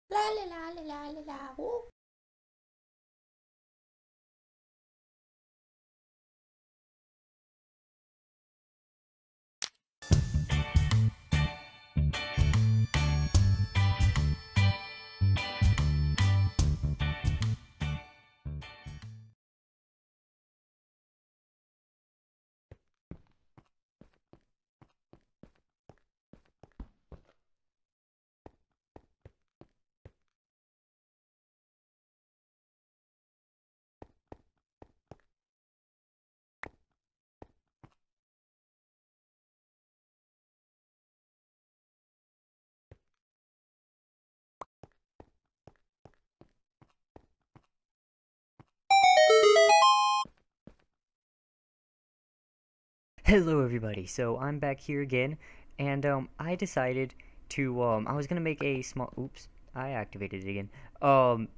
La la la la la la la. Woo. Hello everybody, so I'm back here again, and I decided to, I was gonna make a small, oops, I activated it again, sorry,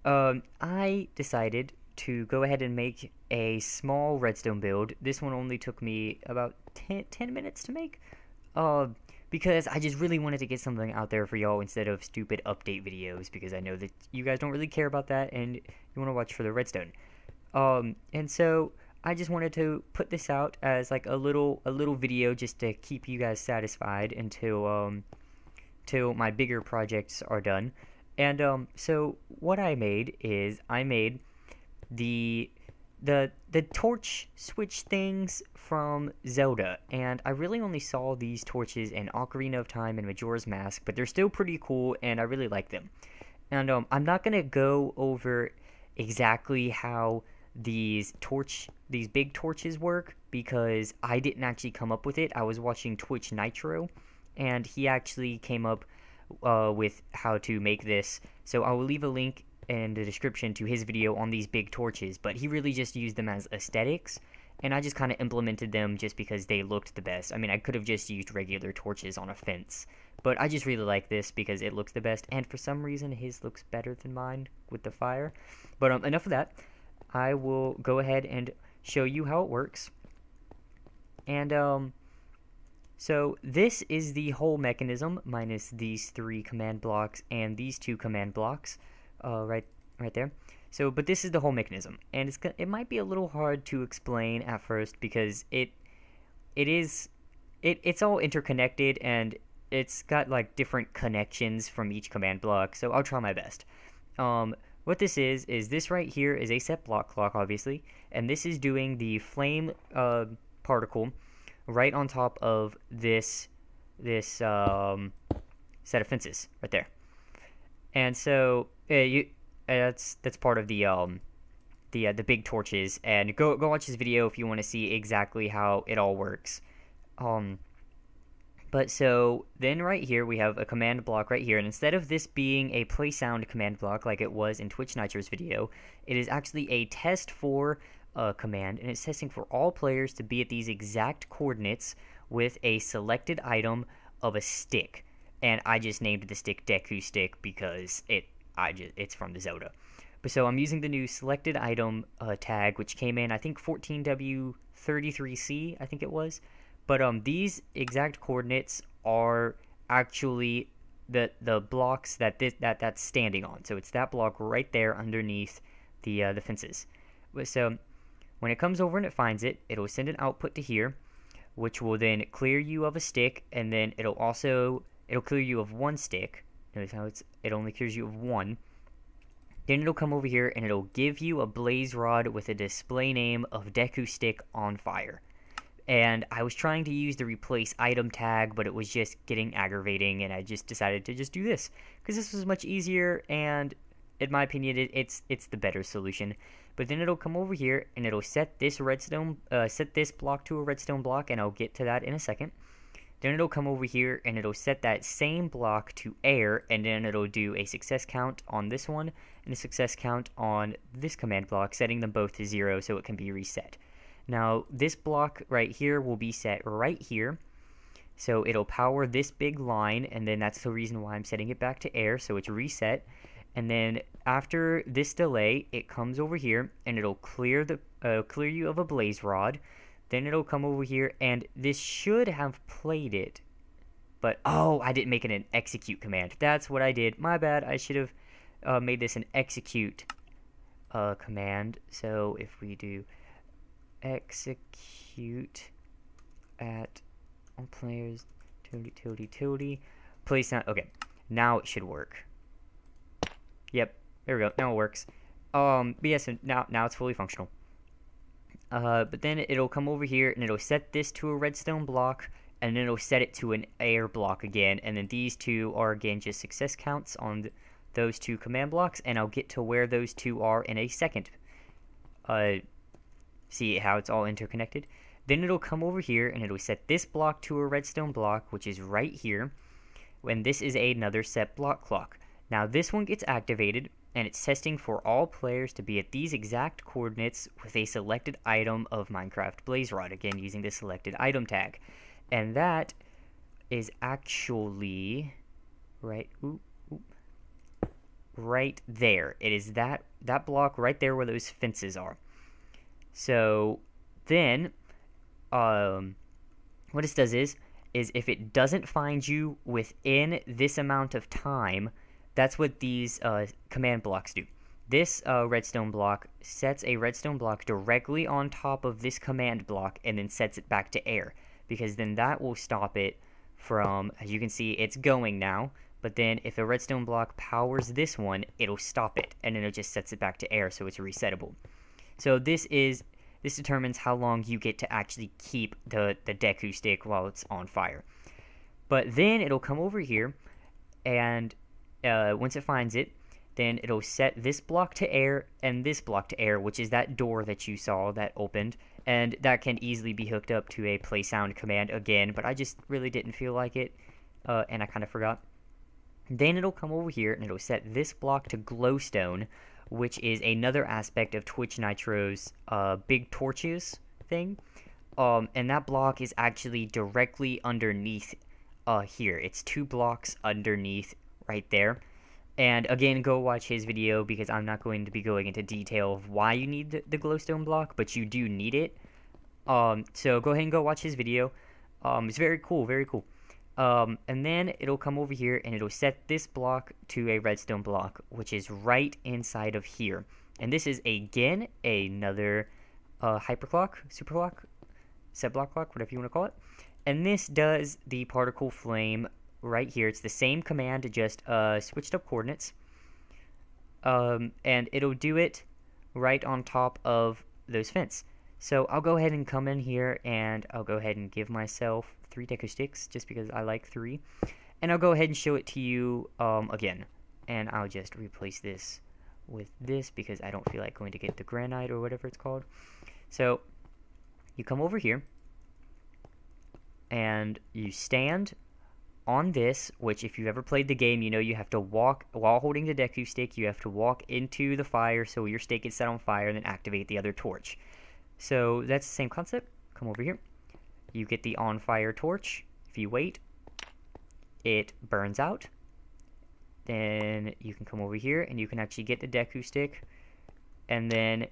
I decided to go ahead and make a small redstone build. This one only took me about 10 minutes to make, uh, because I just really wanted to get something out there for y'all instead of stupid update videos, because I know that you guys don't really care about that, and you want to watch for the redstone. And so I just wanted to put this out as like a little video just to keep you guys satisfied until till my bigger projects are done. And so what I made is I made the the torch switch things from Zelda, and I really only saw these torches in Ocarina of Time and Majora's Mask, but they're still pretty cool and I really like them. And I'm not gonna go over exactly how these big torches work because I didn't actually come up with it. I was watching Twitch Nitro, and he actually came up with how to make this. So I will leave a link in the description to his video on these big torches. But he really just used them as aesthetics, and I just kind of implemented them just because they looked the best. I mean, I could have just used regular torches on a fence, but I just really like this because it looks the best, and for some reason his looks better than mine with the fire. But enough of that. I will go ahead and show you how it works. And so this is the whole mechanism minus these three command blocks and these two command blocks, right there. So, but this is the whole mechanism, and it might be a little hard to explain at first because it's all interconnected and it's got like different connections from each command block. So I'll try my best. What this is this right here is a set block clock, obviously, and this is doing the flame particle right on top of this set of fences right there. And so that's part of the big torches. And go watch this video if you want to see exactly how it all works. Um, But so then right here we have a command block right here, and instead of this being a play sound command block like it was in Twitch Nitro's video, it is actually a test for command, and it's testing for all players to be at these exact coordinates with a selected item of a stick. And I just named the stick Deku Stick because it's from the Zelda. But so I'm using the new selected item tag, which came in I think 14W33C, I think it was. But these exact coordinates are actually the blocks that's standing on. So it's that block right there underneath the fences. So when it comes over and it finds it, it'll send an output to here, which will then clear you of a stick, and then it'll clear you of one stick. Notice how it only clears you of one. Then it'll come over here and it'll give you a blaze rod with a display name of Deku Stick on fire. And I was trying to use the replace item tag, but it was just getting aggravating, and I just decided to just do this because this was much easier, and in my opinion it's the better solution. But then it'll come over here and it'll set this set this block to a redstone block, and I'll get to that in a second. Then it'll come over here and it'll set that same block to air, and then it'll do a success count on this one and a success count on this command block, setting them both to 0 so it can be reset. Now, this block right here will be set right here, so it'll power this big line, and then that's the reason why I'm setting it back to air, so it's reset. And then after this delay, it comes over here, and it'll clear you of a blaze rod. Then it'll come over here, and this should have played it, But, oh, I didn't make it an execute command. That's what I did. My bad. I should have made this an execute command. So if we do execute at all players, tilde, place sound. Okay, now it should work. Yep, there we go. Now it works. But yes, so now it's fully functional. But then it'll come over here and it'll set this to a redstone block, and then it'll set it to an air block again, and then these two are again just success counts on those two command blocks, and I'll get to where those two are in a second. See how it's all interconnected? Then it'll come over here and it'll set this block to a redstone block, which is right here, when this is another set block clock. Now this one gets activated, and it's testing for all players to be at these exact coordinates with a selected item of Minecraft Blaze Rod, again using the selected item tag. And that is actually right right there. It is that block right there where those fences are. So then what this does is if it doesn't find you within this amount of time, that's what these command blocks do. This redstone block sets a redstone block directly on top of this command block and then sets it back to air, because then that will stop it from, as you can see, it's going now, but then if a redstone block powers this one, it'll stop it, and then it just sets it back to air, so it's resettable. So this determines how long you get to actually keep the Deku stick while it's on fire. But then it'll come over here, and once it finds it, then it'll set this block to air and this block to air, which is that door that you saw that opened, and that can easily be hooked up to a play sound command again, but I just really didn't feel like it, and I kind of forgot. Then it'll come over here and it'll set this block to glowstone, which is another aspect of Twitch Nitro's big torches thing, and that block is actually directly underneath here. It's 2 blocks underneath right there. And again, go watch his video, because I'm not going to be going into detail of why you need the glowstone block, but you do need it. So go ahead and go watch his video. It's very cool, very cool. And then it'll come over here and it'll set this block to a redstone block, which is right inside of here. And this is again another hyperclock, superclock, set block clock, whatever you want to call it. And this does the particle flame right here. It's the same command, just switched up coordinates. And it'll do it right on top of those fence. So I'll go ahead and come in here and I'll go ahead and give myself 3 deco sticks, just because I like 3. And I'll go ahead and show it to you again. And I'll just replace this with this, because I don't feel like going to get the granite or whatever it's called. So you come over here and you stand on this, which if you've ever played the game, you know you have to walk, while holding the Deku stick, you have to walk into the fire so your stick gets set on fire and then activate the other torch. So that's the same concept. Come over here. You get the on fire torch. If you wait, it burns out. Then you can come over here and you can actually get the Deku stick, and then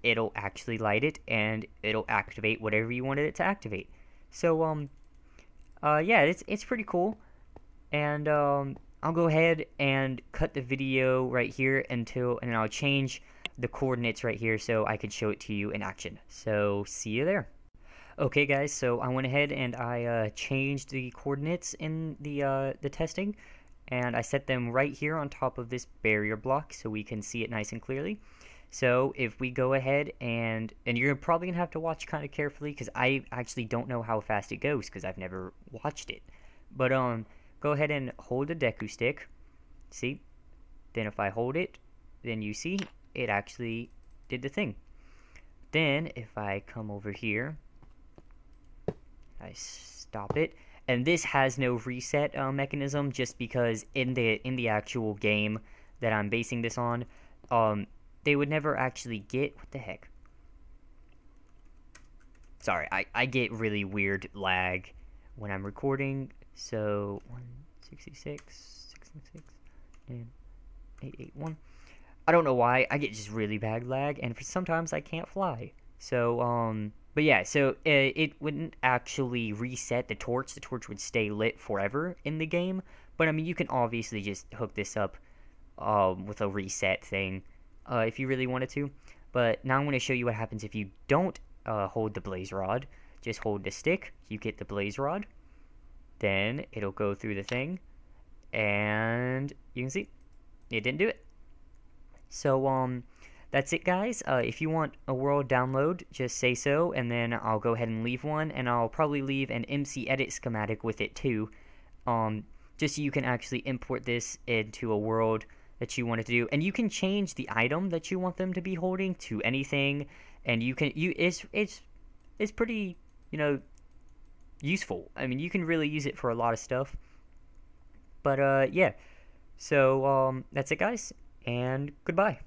it'll actually light it and it'll activate whatever you wanted it to activate. So yeah, it's pretty cool. And I'll go ahead and cut the video right here and I'll change the coordinates right here so I can show it to you in action. So see you there. Okay guys, so I went ahead and I changed the coordinates in the testing, and I set them right here on top of this barrier block so we can see it nice and clearly. So if we go ahead and you're probably gonna have to watch kind of carefully, because I actually don't know how fast it goes because I've never watched it. But go ahead and hold the Deku stick. See? Then if I hold it, then you see it actually did the thing. Then if I come over here, I stop it, and this has no reset mechanism, just because in the actual game that I'm basing this on, they would never actually get, what the heck? Sorry, I get really weird lag when I'm recording. So 166, 666, and 881. I don't know why, I get just really bad lag, and for sometimes I can't fly. So But yeah, so it wouldn't actually reset the torch. The torch would stay lit forever in the game. But I mean, you can obviously just hook this up with a reset thing if you really wanted to. But now I'm going to show you what happens if you don't hold the blaze rod. Just hold the stick, you get the blaze rod, then it'll go through the thing, and you can see it didn't do it. So that's it, guys. If you want a world download, just say so, and then I'll go ahead and leave one, and I'll probably leave an MC edit schematic with it too, just so you can actually import this into a world that you want it to do, and you can change the item that you want them to be holding to anything, and it's pretty, useful. I mean, you can really use it for a lot of stuff. But yeah, so that's it, guys, and goodbye.